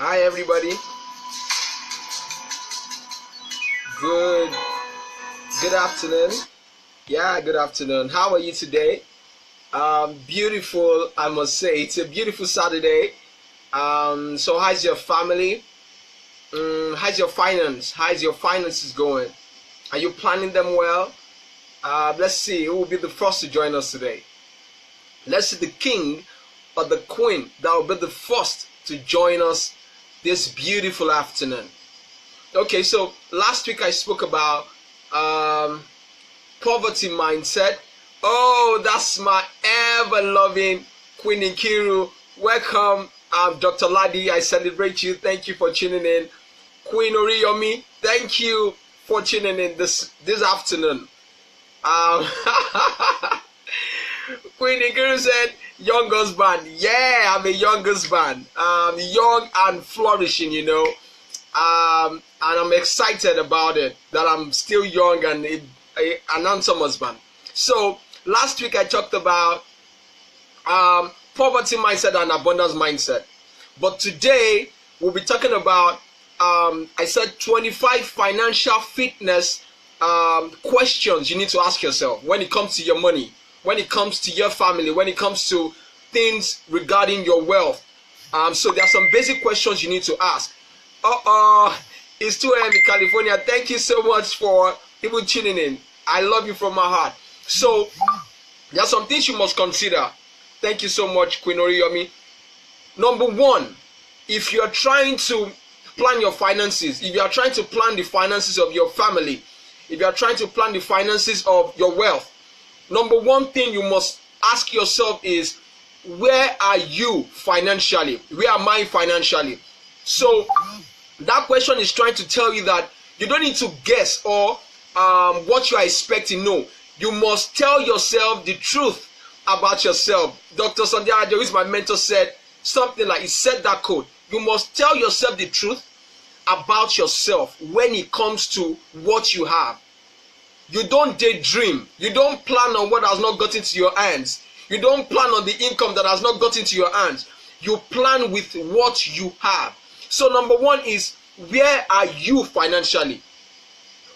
Hi everybody. Good good afternoon. Yeah, good afternoon. How are you today? Beautiful, I must say. It's a beautiful Saturday. So how's your family? How's your finance? How's your finances going? Are you planning them well? Let's see who will be the first to join us today. Let's see the king or the queen that will be the first to join us this beautiful afternoon. Okay, so last week I spoke about poverty mindset. Oh, that's my ever-loving Queen Nkiru. Welcome, Dr. Ladi. I celebrate you. Thank you for tuning in. Queen Oriyomi, thank you for tuning in this afternoon. Queen Nkiru said, young husband. Yeah, I'm a young husband. Young and flourishing, you know. And I'm excited about it, that I'm still young and an handsome husband. So, last week I talked about poverty mindset and abundance mindset. But today, we'll be talking about, I said 25 financial fitness questions you need to ask yourself when it comes to your money, when it comes to your family, when it comes to things regarding your wealth. So there are some basic questions you need to ask. It's 2 a.m. in California. Thank you so much for people tuning in. I love you from my heart. So there are some things you must consider. Thank you so much, Queen Oriyomi. Number one, if you're trying to plan your finances, if you are trying to plan the finances of your family, if you are trying to plan the finances of your wealth, number one thing you must ask yourself is, where are you financially? Where am I financially? So that question is trying to tell you that you don't need to guess or what you are expecting. No, you must tell yourself the truth about yourself. Dr. Sandia Ajo, who is my mentor, said something like, he said that quote, you must tell yourself the truth about yourself when it comes to what you have. You don't daydream. You don't plan on what has not got into your hands. You don't plan on the income that has not got into your hands. You plan with what you have. So number one is, where are you financially?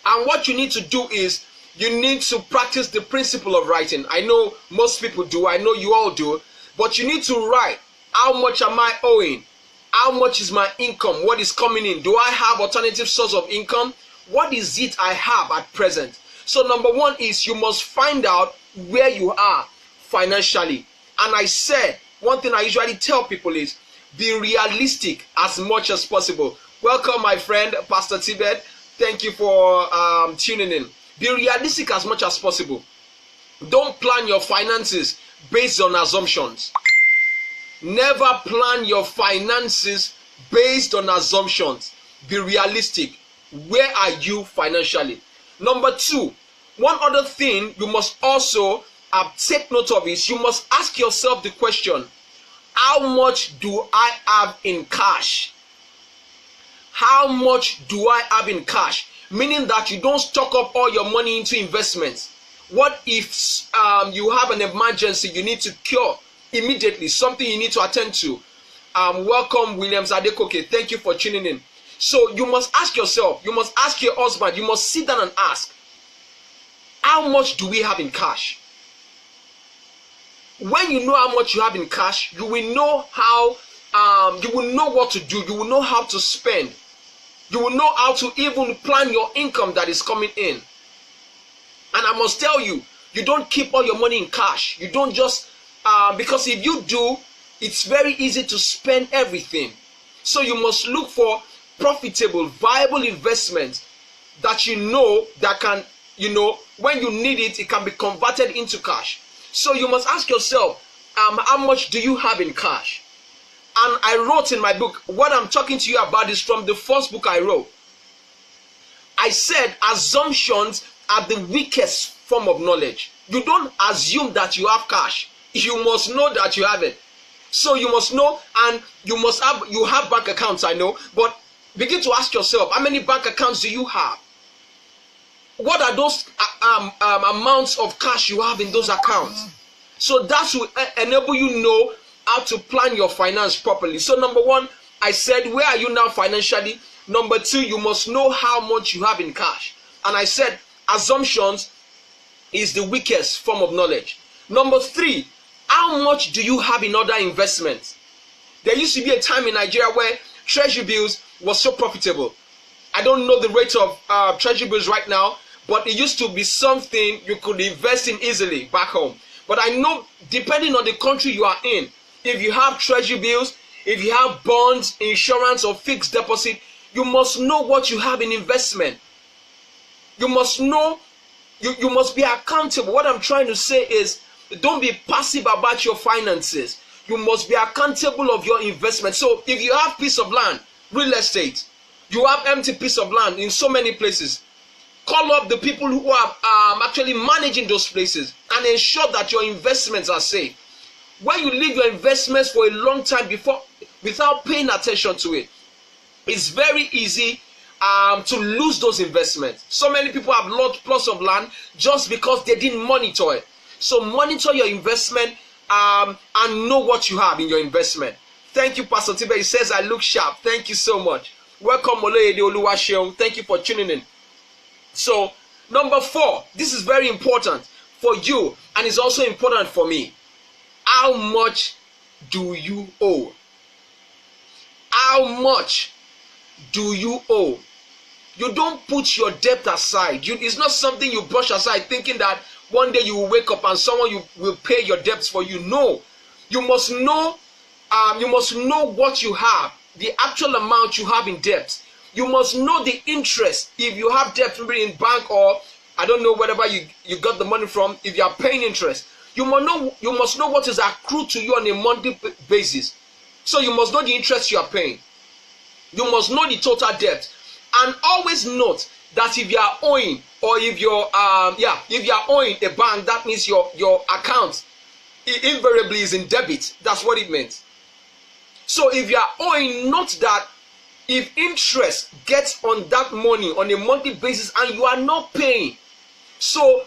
And what you need to do is, you need to practice the principle of writing. I know most people do. I know you all do. But you need to write, how much am I owing? How much is my income? What is coming in? Do I have alternative source of income? What is it I have at present? So number one is, you must find out where you are financially. And I said, one thing I usually tell people is, be realistic as much as possible. Welcome, my friend, Pastor Tibet. Thank you for tuning in. Be realistic as much as possible. Don't plan your finances based on assumptions. Never plan your finances based on assumptions. Be realistic. Where are you financially? Number two, one other thing you must also take note of is, you must ask yourself the question, how much do I have in cash? How much do I have in cash? Meaning that you don't stock up all your money into investments. What if you have an emergency you need to cure immediately, something you need to attend to? Welcome, Williams Adekoke. Thank you for tuning in. So you must ask yourself, you must ask your husband, you must sit down and ask, how much do we have in cash? When you know how much you have in cash, you will know how, you will know what to do. You will know how to spend. You will know how to even plan your income that is coming in. And I must tell you, you don't keep all your money in cash. You don't just, because if you do, it's very easy to spend everything. So you must look for profitable, viable investments that you know that can, you know, when you need it, it can be converted into cash. So you must ask yourself, how much do you have in cash? And I wrote in my book, what I'm talking to you about is from the first book I wrote. I said, assumptions are the weakest form of knowledge. You don't assume that you have cash. You must know that you have it. So you must know, and you have bank accounts, I know, but begin to ask yourself, how many bank accounts do you have? What are those amounts of cash you have in those accounts? So that will enable you know how to plan your finance properly. So number one, I said, where are you now financially? Number 2, you must know how much you have in cash. And I said, assumptions is the weakest form of knowledge. Number 3, how much do you have in other investments? There used to be a time in Nigeria where treasury bills was so profitable. I don't know the rate of treasury bills right now, but it used to be something you could invest in easily back home. But I know, depending on the country you are in, if you have treasury bills, if you have bonds, insurance, or fixed deposit, you must know what you have in investment. You must know, you must be accountable. What I'm trying to say is, don't be passive about your finances. You must be accountable of your investment. So if you have piece of land, real estate, you have empty piece of land in so many places, call up the people who are actually managing those places and ensure that your investments are safe. When you leave your investments for a long time without paying attention to it, it's very easy to lose those investments. So many people have lost plots of land just because they didn't monitor it. So monitor your investment and know what you have in your investment. Thank you, Pastor Tibe. He says I look sharp. Thank you so much. Welcome, Oleyede Oluwaseun. Thank you for tuning in. So, number 4, this is very important for you and it's also important for me. How much do you owe? How much do you owe? You don't put your debt aside. It's not something you brush aside thinking that one day you will wake up and someone will pay your debts for you. No. You must know what you have, the actual amount you have in debt. You must know the interest. If you have debt maybe in bank or I don't know wherever you got the money from, if you are paying interest, you must know what is accrued to you on a monthly basis. So you must know the interest you are paying. You must know the total debt. And always note that if you are owing or if you are owing a bank, that means your account invariably is in debit. That's what it means. So if you are owing, note that if interest gets on that money on a monthly basis and you are not paying, so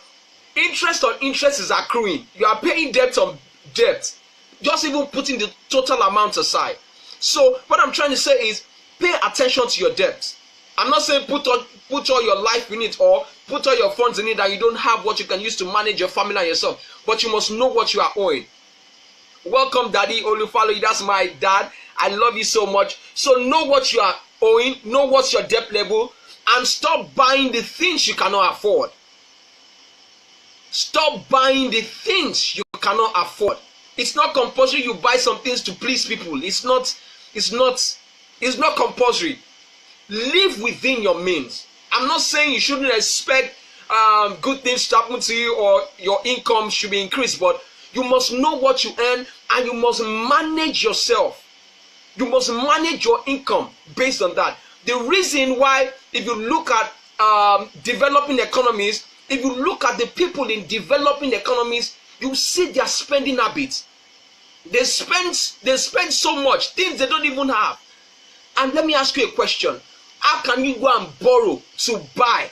interest on interest is accruing. You are paying debt on debt, just even putting the total amount aside. So what I'm trying to say is pay attention to your debt. I'm not saying put all your life in it or put all your funds in it and you don't have what you can use to manage your family and yourself. But you must know what you are owing. Welcome, Daddy Olufaloyi. That's my dad. I love you so much. So know what you are owing, know what's your debt level, and stop buying the things you cannot afford. Stop buying the things you cannot afford. It's not compulsory you buy some things to please people. It's not compulsory. Live within your means. I'm not saying you shouldn't expect good things to happen to you or your income should be increased, but you must know what you earn and you must manage yourself. You must manage your income based on that. The reason why, if you look at developing economies, if you look at the people in developing economies, you see their spending habits. They spend so much, things they don't even have. And let me ask you a question. How can you go and borrow to buy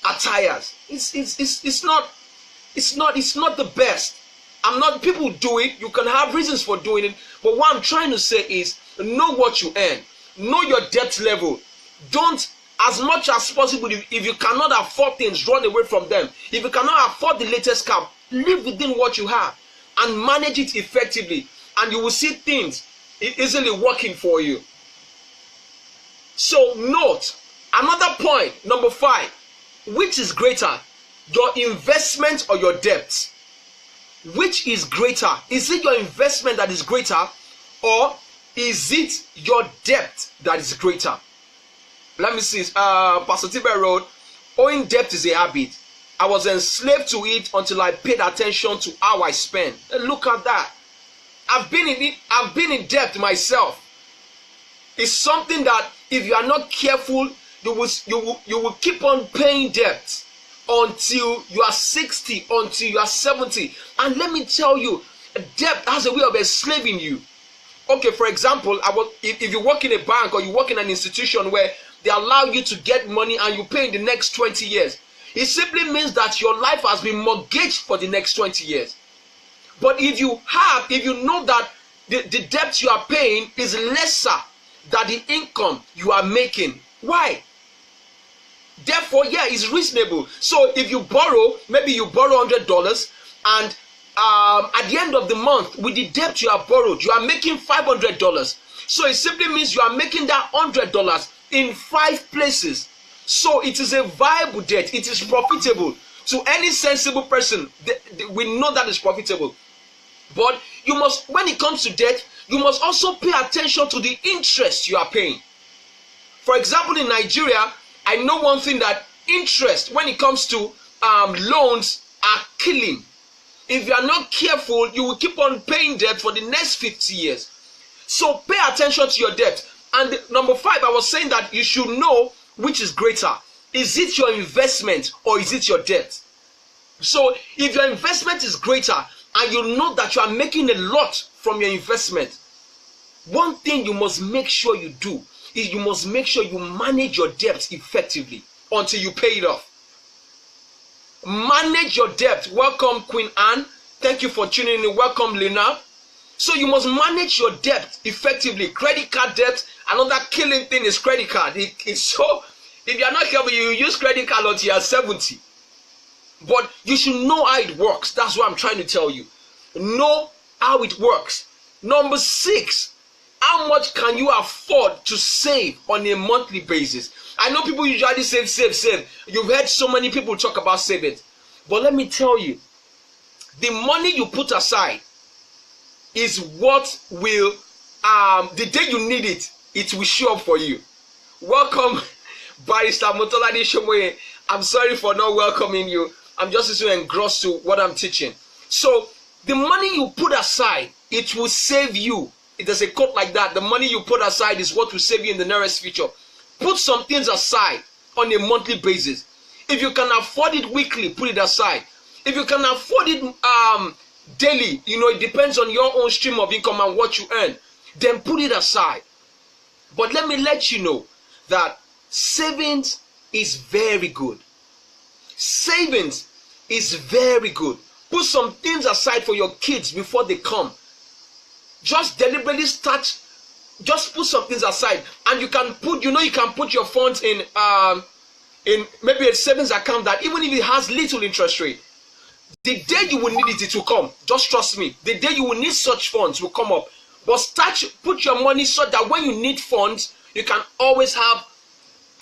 attires? It's not the best. People do it. You can have reasons for doing it. But what I'm trying to say is know what you earn. Know your debt level. Don't, as much as possible, if you cannot afford things, run away from them. If you cannot afford the latest car, live within what you have and manage it effectively. And you will see things easily working for you. So note, another point, number 5, which is greater, your investment or your debt? Which is greater? Is it your investment that is greater, or is it your debt that is greater? Let me see. Pastor Tibe wrote, owing debt is a habit. I was enslaved to it until I paid attention to how I spend. Look at that. I've been in debt myself. It's something that if you are not careful, you will keep on paying debt until you are 60, until you are 70. And let me tell you, debt has a way of enslaving you. Okay, for example, if you work in a bank or you work in an institution where they allow you to get money and you pay in the next 20 years, it simply means that your life has been mortgaged for the next 20 years. But if you know that the debt you are paying is lesser than the income you are making. Why? Therefore, yeah, it's reasonable. So if you borrow, maybe you borrow $100, and at the end of the month, with the debt you have borrowed, you are making $500. So it simply means you are making that $100 in 5 places. So it is a viable debt. It is profitable. To any sensible person, we know that it's profitable. But you must, when it comes to debt, you must also pay attention to the interest you are paying. For example, in Nigeria, I know one thing, that interest when it comes to loans are killing. If you are not careful, you will keep on paying debt for the next 50 years. So pay attention to your debt. And number 5, I was saying that you should know which is greater. Is it your investment or is it your debt? So if your investment is greater and you know that you are making a lot from your investment, one thing you must make sure you do is you must make sure you manage your debt effectively until you pay it off. Manage your debt. Welcome, Queen Anne. Thank you for tuning in. Welcome, Lena. So you must manage your debt effectively. Credit card debt, another killing thing is credit card. It's so, if you are not careful, you use credit card until you are 70. But you should know how it works. That's what I'm trying to tell you. Know how it works. Number 6, how much can you afford to save on a monthly basis? I know people usually save. You've heard so many people talk about saving. But let me tell you, the money you put aside is what will, the day you need it, it will show up for you. Welcome, Barrister Motolade Shomoye. I'm sorry for not welcoming you. I'm just so engrossed to what I'm teaching. So the money you put aside, it will save you. There's a quote like that. The money you put aside is what will save you in the nearest future. Put some things aside on a monthly basis. If you can afford it weekly, put it aside. If you can afford it daily, it depends on your own stream of income and what you earn, then put it aside. But let me let you know that savings is very good. Savings is very good. Put some things aside for your kids before they come. Just deliberately start. Just put some things aside, and you can put, you can put your funds in maybe a savings account that even if it has little interest rate, the day you will need it, it will come. Just trust me. The day you will need such funds will come up. But put your money so that when you need funds, you can always have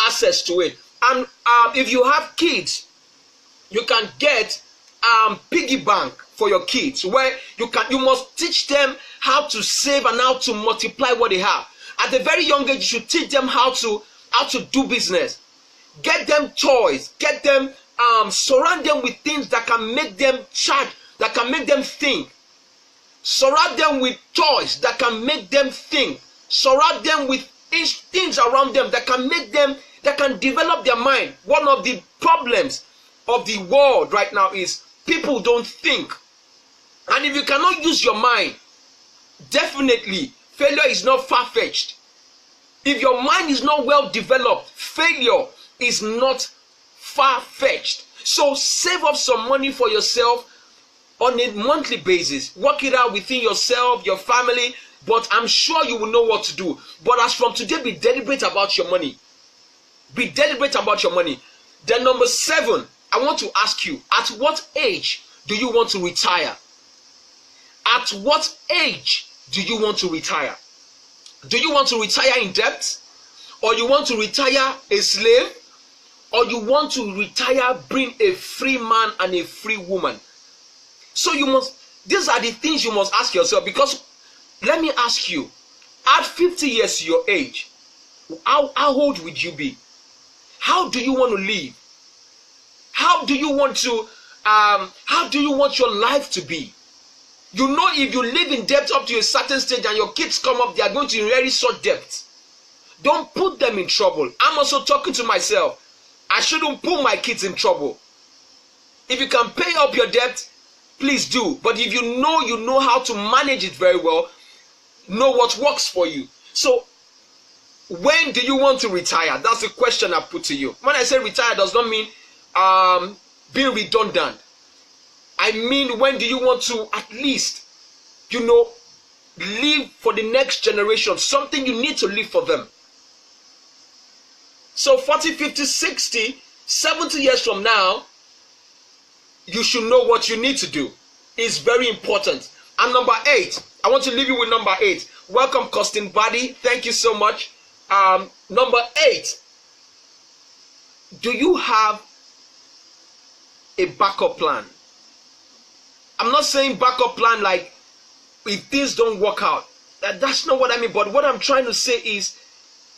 access to it. And if you have kids, you can get piggy bank for your kids, where you must teach them how to save and how to multiply what they have. At a very young age, you should teach them how to do business. Get them toys. Get them surround them with things that can make them chat, that can make them think. Surround them with toys that can make them think. Surround them with things around them that can make them, that can develop their mind. One of the problems of the world right now is people don't think. And if you cannot use your mind, definitely failure is not far-fetched. If your mind is not well developed, failure is not far-fetched. So save up some money for yourself on a monthly basis. Work it out within yourself, your family, but I'm sure you will know what to do. But as from today, be deliberate about your money. Be deliberate about your money. Then number 7, I want to ask you, at what age do you want to retire? At what age do you want to retire? Do you want to retire in debt? Or you want to retire a slave? Or you want to retire, being a free man and a free woman? So these are the things you must ask yourself. Because let me ask you, at 50 years your age, how old would you be? How do you want to live? How do you want your life to be? If you live in debt up to a certain stage and your kids come up, they are going to inherit such debt. Don't put them in trouble. I'm also talking to myself. I shouldn't put my kids in trouble. If you can pay up your debt, please do. But if you know how to manage it very well, know what works for you. So, when do you want to retire? That's the question I put to you. When I say retire, does not mean being redundant. I mean, when do you want to at least, leave for the next generation, something you need to leave for them. So 40, 50, 60, 70 years from now, you should know what you need to do. It's very important. And number 8, I want to leave you with number 8. Welcome, Costin Buddy. Thank you so much. Number 8, do you have a backup plan? I'm not saying backup plan like if things don't work out. That's not what I mean. But what I'm trying to say is,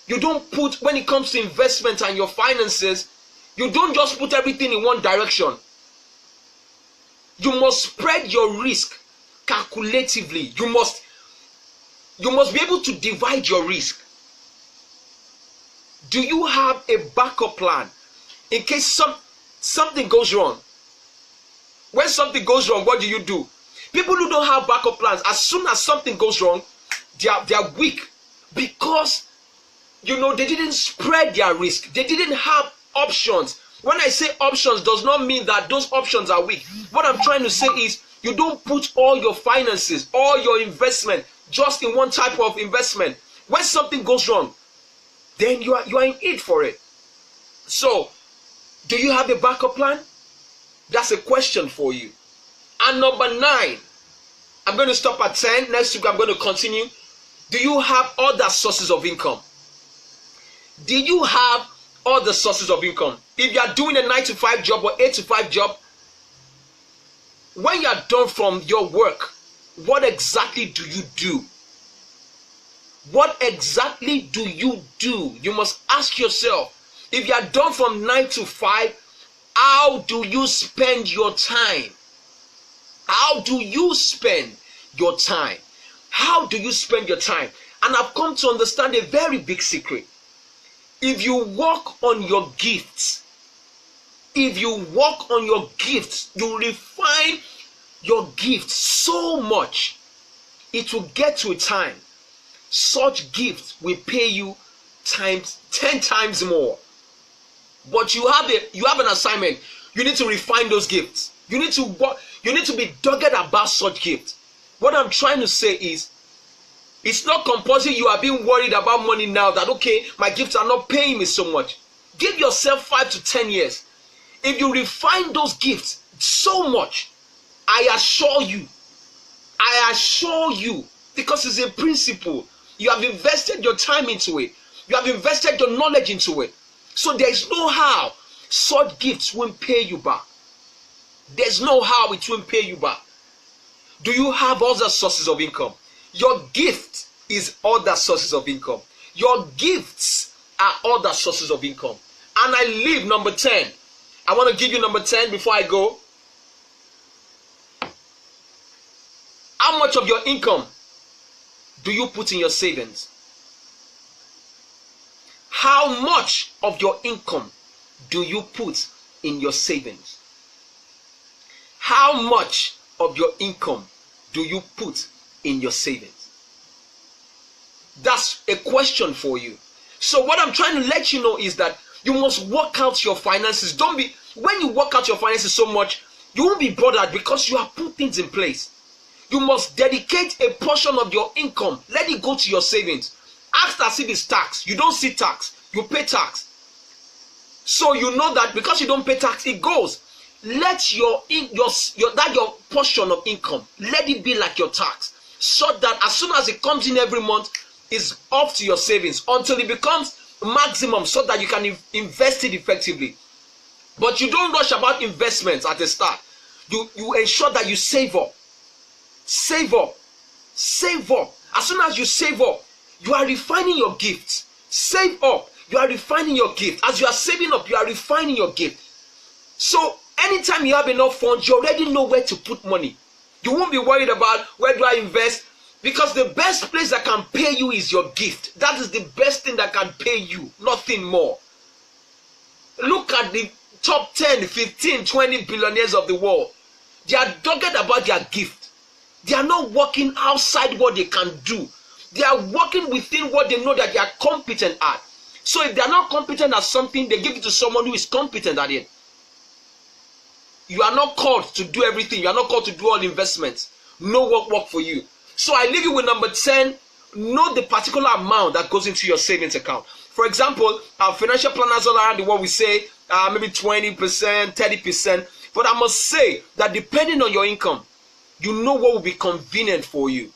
you don't put, when it comes to investment and your finances, you don't just put everything in one direction. You must spread your risk calculatively. You must be able to divide your risk. Do you have a backup plan in case something goes wrong? When something goes wrong, what do? People who don't have backup plans, as soon as something goes wrong, they are weak, because they didn't spread their risk. They didn't have options. When I say options, does not mean that those options are weak. What I'm trying to say is, you don't put all your finances, all your investment just in one type of investment. When something goes wrong, then you are in it for it. So, do you have a backup plan? That's a question for you. And number 9, I'm going to stop at 10. Next week I'm going to continue. Do you have other sources of income? Do you have other sources of income? If you are doing a 9-to-5 job or 8-to-5 job, when you are done from your work, what exactly do you do? What exactly do you do? You must ask yourself, if you are done from 9 to 5, how do you spend your time? How do you spend your time? How do you spend your time? And I've come to understand a very big secret. If you work on your gifts, you refine your gifts so much, it will get to a time such gifts will pay you 10 times more. But you have an assignment. You need to refine those gifts. You need to be dogged about such gifts. What I'm trying to say is, it's not compulsory you are being worried about money now, that okay, my gifts are not paying me so much. Give yourself 5 to 10 years. If you refine those gifts so much, I assure you, because it's a principle. You have invested your time into it. You have invested your knowledge into it. So there is no how such gifts won't pay you back. There's no how it won't pay you back. Do you have other sources of income? Your gift is other sources of income. Your gifts are other sources of income. And I leave number 10. I want to give you number 10 before I go. How much of your income do you put in your savings? How much of your income do you put in your savings? How much of your income do you put in your savings? That's a question for you. So what I'm trying to let you know is that you must work out your finances. When you work out your finances so much, you won't be bothered because you have put things in place. You must dedicate a portion of your income. Let it go to your savings. Ask as if it's tax. You don't see tax. You pay tax. So you know that because you don't pay tax, it goes. Let your portion of income, let it be like your tax. So that as soon as it comes in every month, it's off to your savings until it becomes maximum so that you can invest it effectively. But you don't rush about investments at the start. You ensure that you save up. Save up. Save up. As soon as you save up, you are refining your gifts. Save up. You are refining your gift. As you are saving up, you are refining your gift. So anytime you have enough funds, you already know where to put money. You won't be worried about where do I invest, because the best place that can pay you is your gift. That is the best thing that can pay you, nothing more. Look at the top 10, 15, 20 billionaires of the world. They are dogged about their gift. They are not working outside what they can do. They are working within what they know that they are competent at. So if they are not competent at something, they give it to someone who is competent at it. You are not called to do everything. You are not called to do all investments. No work for you. So I leave you with number 10. Know the particular amount that goes into your savings account. For example, our financial planners all around the world, we say maybe 20%, 30%. But I must say that depending on your income, you know what will be convenient for you.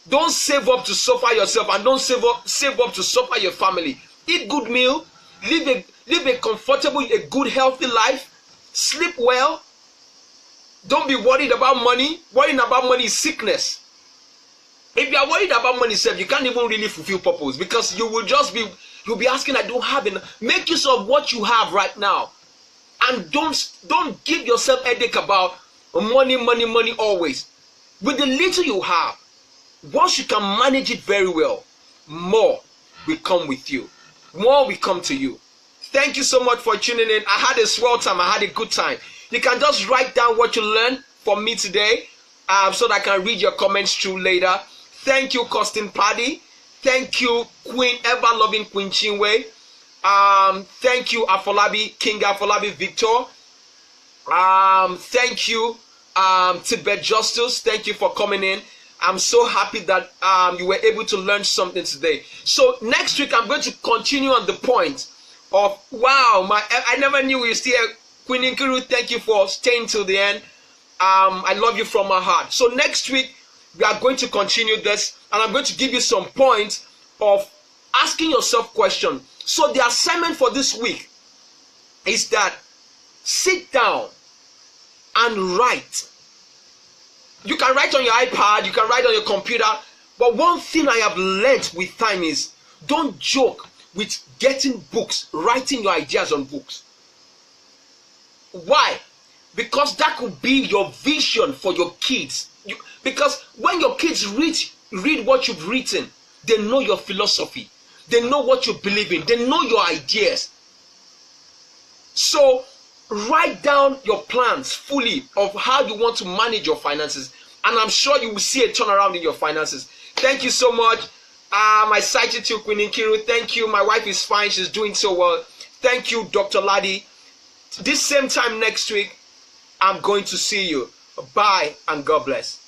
Don't save up to suffer yourself, and don't save up to suffer your family. Eat good meal, live a comfortable, a good, healthy life, sleep well. Don't be worried about money. Worrying about money is sickness. If you are worried about money, you can't even really fulfill purpose, because you'll be asking, I don't have enough. Make use of what you have right now, and don't give yourself a headache about money always. With the little you have, once you can manage it very well, more will come with you. More will come to you. Thank you so much for tuning in. I had a swell time. I had a good time. You can just write down what you learned from me today, so that I can read your comments through later. Thank you, Costin Paddy. Thank you, Queen, ever-loving Queen Chinwe. Thank you, Afolabi, King Afolabi Victor. Thank you, Tibet Justice. Thank you for coming in. I'm so happy that you were able to learn something today. So next week, I'm going to continue on the point of, wow, I never knew we were still here. Queen Nkiru, thank you for staying till the end. I love you from my heart. So next week, we are going to continue this, and I'm going to give you some points of asking yourself questions. So the assignment for this week is that sit down and write. You can write on your iPad, you can write on your computer, but one thing I have learned with time is don't joke with getting books, writing your ideas on books. Why? Because that could be your vision for your kids. Because when your kids read what you've written, they know your philosophy. They know what you believe in. They know your ideas. So write down your plans fully of how you want to manage your finances. And I'm sure you will see a turnaround in your finances. Thank you so much. I cited you, Queen Nkiru. Thank you. My wife is fine. She's doing so well. Thank you, Dr. Ladi. This same time next week, I'm going to see you. Bye and God bless.